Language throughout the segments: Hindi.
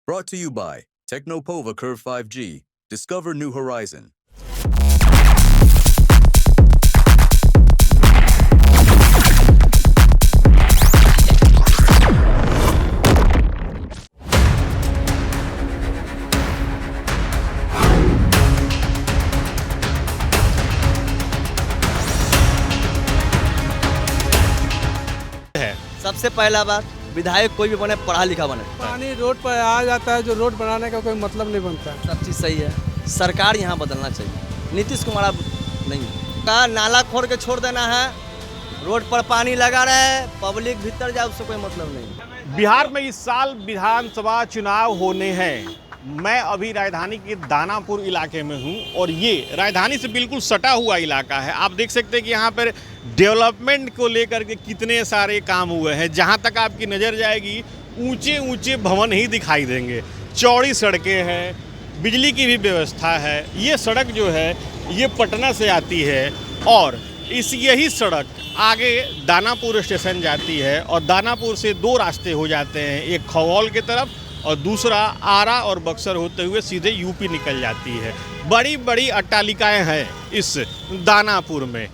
Brought to you by Technopova Curve 5G. Discover new horizon. सबसे पहला बात, विधायक कोई भी बने पढ़ा लिखा बने। पानी रोड पर आ जाता है, जो रोड बनाने का कोई मतलब नहीं बनता है। सब चीज़ सही है, सरकार यहाँ बदलना चाहिए। नीतीश कुमार अब नहीं है। का नाला खोद के छोड़ देना है, रोड पर पानी लगा रहे हैं, पब्लिक भीतर जाए उससे कोई मतलब नहीं। बिहार में इस साल विधानसभा चुनाव होने हैं। मैं अभी राजधानी के दानापुर इलाके में हूं और ये राजधानी से बिल्कुल सटा हुआ इलाका है। आप देख सकते हैं कि यहाँ पर डेवलपमेंट को लेकर के कितने सारे काम हुए हैं। जहाँ तक आपकी नज़र जाएगी ऊंचे ऊंचे भवन ही दिखाई देंगे। चौड़ी सड़कें हैं, बिजली की भी व्यवस्था है। ये सड़क जो है ये पटना से आती है और यही सड़क आगे दानापुर स्टेशन जाती है और दानापुर से दो रास्ते हो जाते हैं, एक खगौल की तरफ और दूसरा आरा और बक्सर होते हुए सीधे यूपी निकल जाती है। बड़ी बड़ी अट्टालिकाएं हैं इस दानापुर में।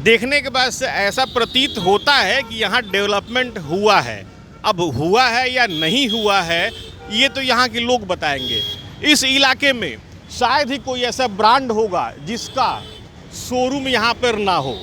देखने के बाद से ऐसा प्रतीत होता है कि यहाँ डेवलपमेंट हुआ है। अब हुआ है या नहीं हुआ है ये तो यहाँ के लोग बताएंगे। इस इलाके में शायद ही कोई ऐसा ब्रांड होगा जिसका शोरूम यहाँ पर ना हो।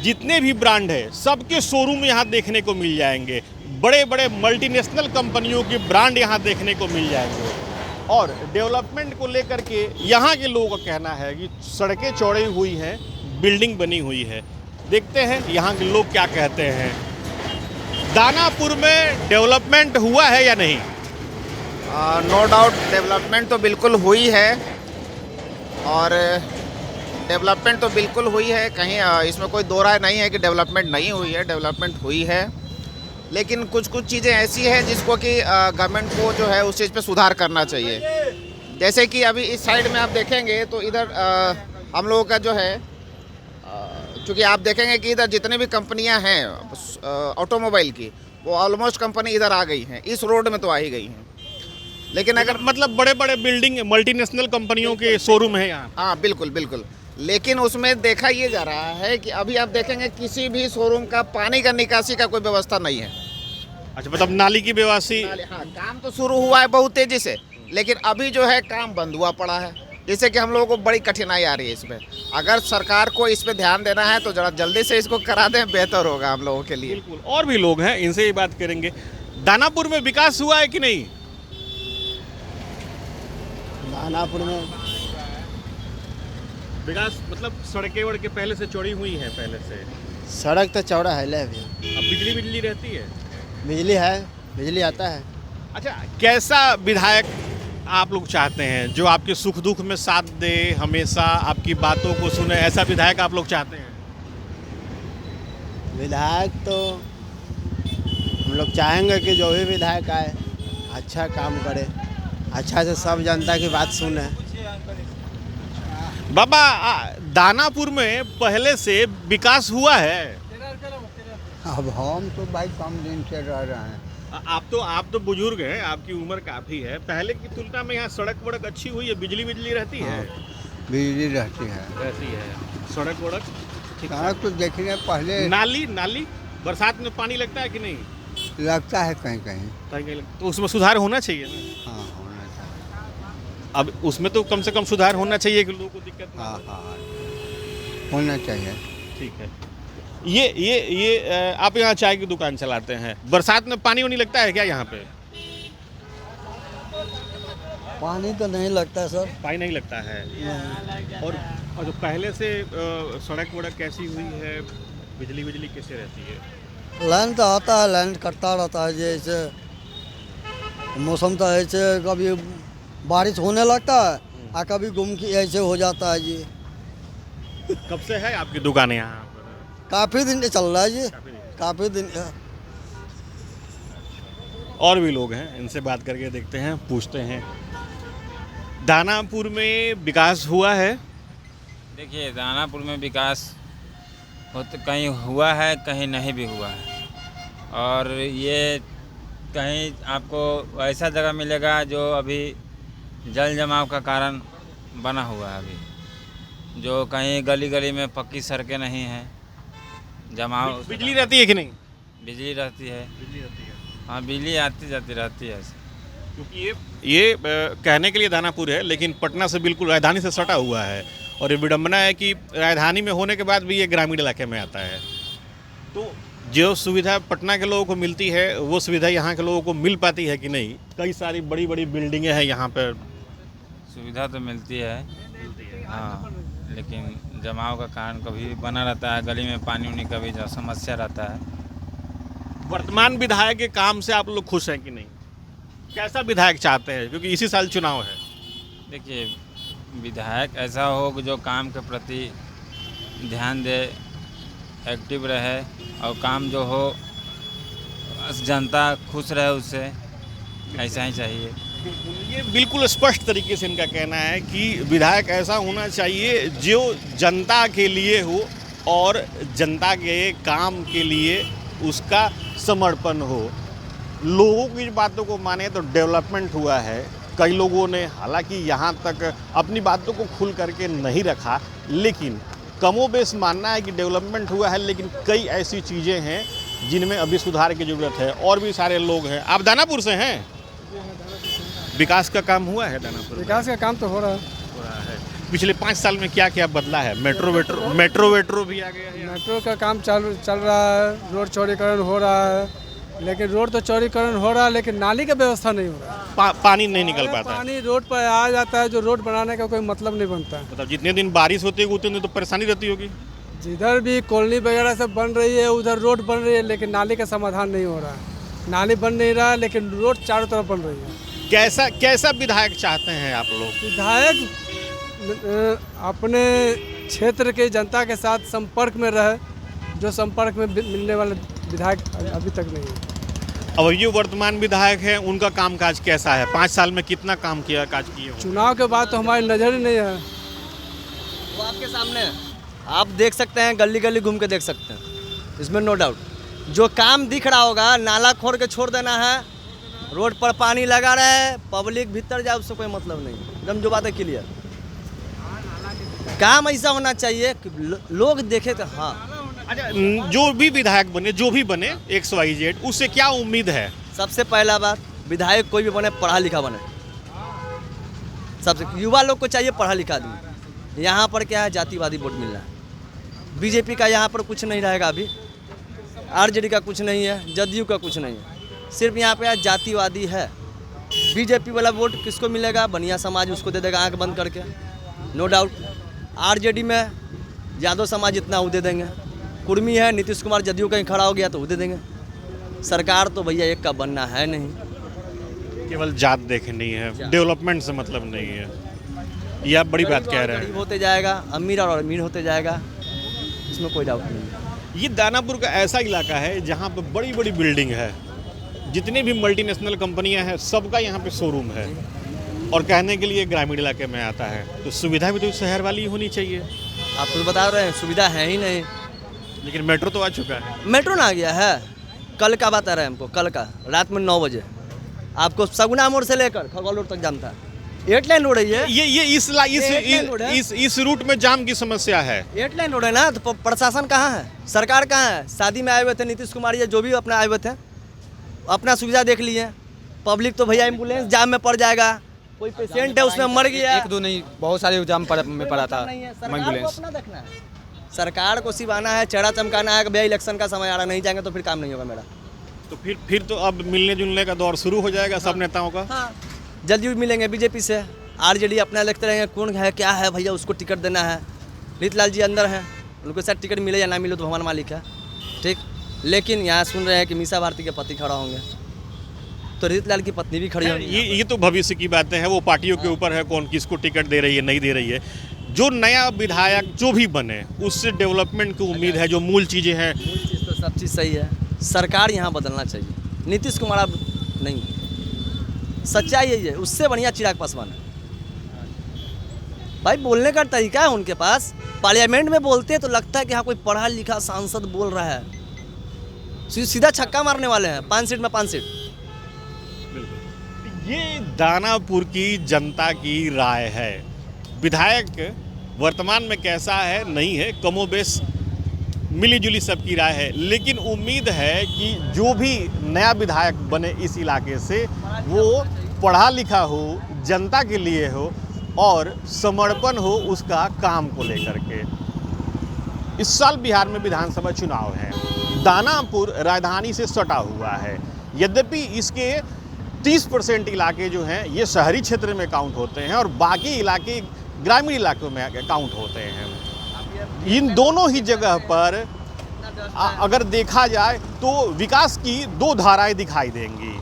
जितने भी ब्रांड है सबके शोरूम यहाँ देखने को मिल जाएंगे। बड़े बड़े मल्टीनेशनल कंपनियों के ब्रांड यहाँ देखने को मिल जाएंगे। और डेवलपमेंट को लेकर के यहाँ के लोगों का कहना है कि सड़कें चौड़ी हुई हैं, बिल्डिंग बनी हुई है। देखते हैं यहाँ के लोग क्या कहते हैं। दानापुर में डेवलपमेंट हुआ है या नहीं? नो डाउट डेवलपमेंट तो बिल्कुल हुई है और डेवलपमेंट तो बिल्कुल हुई है। कहीं इसमें कोई दो राय नहीं है कि डेवलपमेंट नहीं हुई है, डेवलपमेंट हुई है। लेकिन कुछ चीज़ें ऐसी हैं जिसको कि गवर्नमेंट को जो है उस चीज़ पे सुधार करना चाहिए। जैसे कि अभी इस साइड में आप देखेंगे तो इधर हम लोगों का जो है चूँकि आप देखेंगे कि इधर जितने भी कंपनियां हैं ऑटोमोबाइल की, वो ऑलमोस्ट कंपनी इधर आ गई हैं। इस रोड में तो आ ही गई हैं। लेकिन अगर मतलब बड़े बड़े बिल्डिंग मल्टीनेशनल कंपनियों के शोरूम है यहाँ। हाँ बिल्कुल बिल्कुल। लेकिन उसमें देखा ये जा रहा है कि अभी आप देखेंगे किसी भी शोरूम का पानी का निकासी का कोई व्यवस्था नहीं है। अच्छा, मतलब नाली की व्यवस्था। हाँ, काम तो शुरू हुआ है बहुत तेजी से, लेकिन अभी जो है काम बंद हुआ पड़ा है, जिससे कि हम लोगों को बड़ी कठिनाई आ रही है इसमें। अगर सरकार को इस पे ध्यान देना है तो जरा जल्दी से इसको करा दें, बेहतर होगा हम लोगों के लिए। बिल्कुल। और भी लोग हैं, इनसे ही बात करेंगे। दानापुर में विकास हुआ है कि नहीं? दानापुर में विकास मतलब सड़कें वड़कें पहले से चौड़ी हुई हैं पहले से। सड़क तो चौड़ा है ले अभी। अब बिजली रहती है? बिजली है, बिजली आता है। अच्छा, कैसा विधायक आप लोग चाहते हैं जो आपके सुख दुख में साथ दे, हमेशा आपकी बातों को सुने, ऐसा विधायक आप लोग चाहते हैं? विधायक तो हम लोग चाहेंगे कि जो भी विधायक आए अच्छा काम करे, अच्छा से सब जनता की बात सुने। बाबा, दानापुर में पहले से विकास हुआ है? अब हम तो भाई कम दिन से रह रहे हैं। आप तो बुजुर्ग हैं, आपकी उम्र काफ़ी है। पहले की तुलना में यहाँ सड़क वड़क अच्छी हुई है, बिजली रहती है? बिजली रहती है, सड़क वड़क सड़क तो देखने पहले नाली बरसात में पानी लगता है कि नहीं? लगता है कहीं कहीं। तो उसमें सुधार होना चाहिए ना? हाँ होना चाहिए। अब उसमें तो कम से कम सुधार होना चाहिए कि लोगों को दिक्कत ना हो। हाँ होना चाहिए। ठीक है। ये आप यहाँ चाय की दुकान चलाते हैं, बरसात में पानी नहीं लगता है क्या यहाँ पे? पानी तो नहीं लगता सर। पानी नहीं लगता है। और जो पहले से सड़क वड़क कैसी हुई है, बिजली कैसे रहती है? लाइन तो आता है, लाइन कटता रहता है। जैसे मौसम तो ऐसे कभी बारिश होने लगता है और कभी गुम की ऐसे हो जाता है जी। कब से है आपकी दुकान यहाँ? काफ़ी दिन से चल रहा है जी, काफ़ी दिन। और भी लोग हैं, इनसे बात करके देखते हैं, पूछते हैं। दानापुर में विकास हुआ है? देखिए, दानापुर में विकास कहीं हुआ है, कहीं नहीं भी हुआ है। और ये कहीं आपको ऐसा जगह मिलेगा जो अभी जल जमाव का कारण बना हुआ है। अभी जो कहीं गली गली में पक्की सड़कें नहीं हैं, जमाव। बिजली रहती है कि नहीं? बिजली रहती है। हाँ, बिजली आती जाती रहती है ऐसे। क्योंकि ये कहने के लिए दानापुर है, लेकिन पटना से बिल्कुल राजधानी से सटा हुआ है। और ये विडम्बना है कि राजधानी में होने के बाद भी ये ग्रामीण इलाके में आता है। तो जो सुविधा पटना के लोगों को मिलती है वो सुविधा यहाँ के लोगों को मिल पाती है कि नहीं? कई सारी बड़ी बड़ी बिल्डिंगें हैं यहाँ पर। सुविधा तो मिलती है, हाँ, लेकिन जमाव का कारण कभी बना रहता है, गली में पानी उनी का भी जो समस्या रहता है। वर्तमान विधायक के काम से आप लोग खुश हैं कि नहीं? कैसा विधायक चाहते हैं, क्योंकि इसी साल चुनाव है? देखिए, विधायक ऐसा हो कि जो काम के प्रति ध्यान दे, एक्टिव रहे और काम जो हो जनता खुश रहे उससे, ऐसा ही चाहिए। ये बिल्कुल स्पष्ट तरीके से इनका कहना है कि विधायक ऐसा होना चाहिए जो जनता के लिए हो और जनता के काम के लिए उसका समर्पण हो। लोगों की बातों को माने तो डेवलपमेंट हुआ है। कई लोगों ने हालांकि यहाँ तक अपनी बातों को खुल करके नहीं रखा, लेकिन कमोबेश मानना है कि डेवलपमेंट हुआ है, लेकिन कई ऐसी चीज़ें हैं जिनमें अभी सुधार की ज़रूरत है। और भी सारे लोग हैं। आप दानापुर से हैं? विकास का काम हुआ है दानापुर में? विकास का काम तो हो रहा है। पिछले 5 साल में क्या क्या बदला है? मेट्रो भी आ गया है। मेट्रो का काम चल रहा है, रोड चौड़ीकरण हो रहा है, लेकिन रोड तो चौड़ीकरण हो रहा है, लेकिन नाली का व्यवस्था नहीं हो रहा है। पानी नहीं निकल पाता है। पानी रोड पर आ जाता है, जो रोड बनाने का कोई मतलब नहीं बनता है। मतलब जितने दिन बारिश होती है उतने दिन तो परेशानी रहती होगी। जिधर भी कॉलोनी वगैरह सब बन रही है, उधर रोड बन रही है, लेकिन नाली का समाधान नहीं हो रहा है। नाली बन नहीं रहा है, लेकिन रोड चारों तरफ बन रही है। कैसा विधायक चाहते हैं आप लोग? विधायक अपने क्षेत्र के जनता के साथ संपर्क में रहे, जो संपर्क में मिलने वाले विधायक अभी तक नहीं है। अब ये वर्तमान विधायक हैं, उनका कामकाज कैसा है? 5 साल में कितना काम किया, काज किए होंगे? चुनाव के बाद तो हमारी नज़र ही नहीं है। वो आपके सामने है, आप देख सकते हैं, गली गली घूम के देख सकते हैं, इसमें नो डाउट। जो काम दिख रहा होगा, नाला खोद के छोड़ देना है, रोड पर पानी लगा रहे, पब्लिक भीतर जाए, उससे कोई मतलब नहीं। एकदम जो बात है क्लियर। काम ऐसा होना चाहिए कि लोग देखे तो हाँ। अच्छा, जो भी विधायक बने, जो भी बने XYZ, उससे क्या उम्मीद है? सबसे पहला बात, विधायक कोई भी बने पढ़ा लिखा बने। सबसे युवा लोग को चाहिए पढ़ा लिखा आदमी। यहाँ पर क्या है, जातिवादी वोट मिल रहा है। बीजेपी का यहाँ पर कुछ नहीं रहेगा अभी, RJD का कुछ नहीं है, जदयू का कुछ नहीं है, सिर्फ यहाँ पे जातिवादी है। बीजेपी वाला वोट किसको मिलेगा? बनिया समाज उसको दे देगा आंख बंद करके, नो डाउट। RJD में यादव समाज इतना वो दे देंगे। कुर्मी है, नीतीश कुमार जदयू कहीं खड़ा हो गया तो वो दे देंगे। सरकार तो भैया एक का बनना है नहीं, केवल जात देखनी है, डेवलपमेंट से मतलब नहीं है। ये आप बड़ी बात कह रहे हैं। गरीब होते जाएगा, अमीर और अमीर होते जाएगा, इसमें कोई डाउट नहीं है। ये दानापुर का ऐसा इलाका है जहाँ पे बड़ी बड़ी बिल्डिंग है, जितनी भी मल्टीनेशनल कंपनियां हैं सबका यहाँ पे शोरूम है, और कहने के लिए ग्रामीण इलाके में आता है। तो सुविधा भी तो शहर वाली होनी चाहिए। आप तो बता रहे हैं सुविधा है ही नहीं। लेकिन मेट्रो तो आ चुका है। मेट्रो ना आ गया है, कल का बता रहे हैं हमको, कल का रात में 9 बजे आपको सगुना मोड़ से लेकर खगौल रोड तक जाम था। 8 लाइन रोड है ये इस रूट में जाम की समस्या है। 8 लाइन रोड है ना, तो प्रशासन कहाँ है, सरकार कहाँ है? शादी में आए हुए थे नीतीश कुमार, ये जो भी अपना आए हुए थे, अपना सुविधा देख लिए। पब्लिक तो भैया एम्बुलेंस जाम में पड़ जाएगा, कोई पेशेंट है उसमें मर गया, 1-2 नहीं, बहुत सारे जाम में पड़ा था एम्बुलेंस। सरकार को सिर्फ आना है, चेहरा चमकाना है कि भैया इलेक्शन का समय आ रहा, नहीं जाएंगे तो फिर काम नहीं होगा मेरा। तो फिर तो अब मिलने जुलने का दौर शुरू हो जाएगा सब नेताओं का। हाँ, जल्दी मिलेंगे बीजेपी से। RJD अपना लिखते रहेंगे कौन है क्या है, भैया उसको टिकट देना है। रीतलाल जी अंदर हैं, उनको शायद टिकट मिले या ना मिले तो हमारा मालिक है, ठीक। लेकिन यहाँ सुन रहे हैं कि मीसा भारती के पति खड़ा होंगे, तो रीतलाल की पत्नी भी खड़ी होंगी। ये तो भविष्य की बातें हैं, वो पार्टियों के ऊपर है कौन किसको टिकट दे रही है नहीं दे रही है। जो नया विधायक जो भी बने उससे डेवलपमेंट की उम्मीद है, जो मूल चीज़ें हैं। मूल चीज़ तो सब चीज़ सही है, सरकार यहाँ बदलना चाहिए। नीतीश कुमार अब नहीं, सच्चाई यही है, उससे बढ़िया चिराग पासवान है। भाई बोलने का तरीका है उनके पास, पार्लियामेंट में बोलते हैं तो लगता है कि हाँ कोई पढ़ा लिखा सांसद बोल रहा है। सीधा छक्का मारने वाले हैं, 5 सीट में 5 सीट। ये दानापुर की जनता की राय है। विधायक वर्तमान में कैसा है नहीं है, कमोबेश मिली जुली सबकी राय है, लेकिन उम्मीद है कि जो भी नया विधायक बने इस इलाके से वो पढ़ा लिखा हो, जनता के लिए हो और समर्पण हो उसका काम को लेकर के। इस साल बिहार में विधानसभा चुनाव है। दानापुर राजधानी से सटा हुआ है। यद्यपि इसके 30% इलाके जो हैं ये शहरी क्षेत्र में काउंट होते हैं और बाकी इलाके ग्रामीण इलाकों में काउंट होते हैं। इन दोनों ही जगह पर अगर देखा जाए तो विकास की दो धाराएं दिखाई देंगी।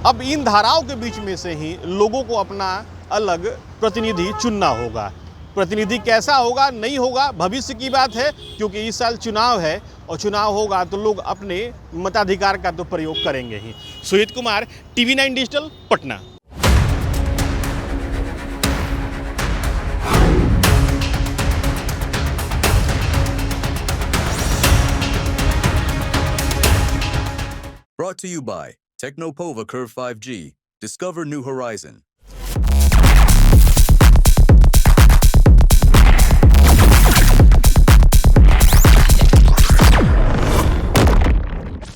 अब इन धाराओं के बीच में से ही लोगों को अपना अलग प्रतिनिधि चुनना होगा। प्रतिनिधि कैसा होगा नहीं होगा भविष्य की बात है, क्योंकि इस साल चुनाव है और चुनाव होगा तो लोग अपने मताधिकार का तो प्रयोग करेंगे ही। Sujeet Kumar, TV9 digital, Patna. Brought to you by Technopova Curve 5G. Discover new horizon.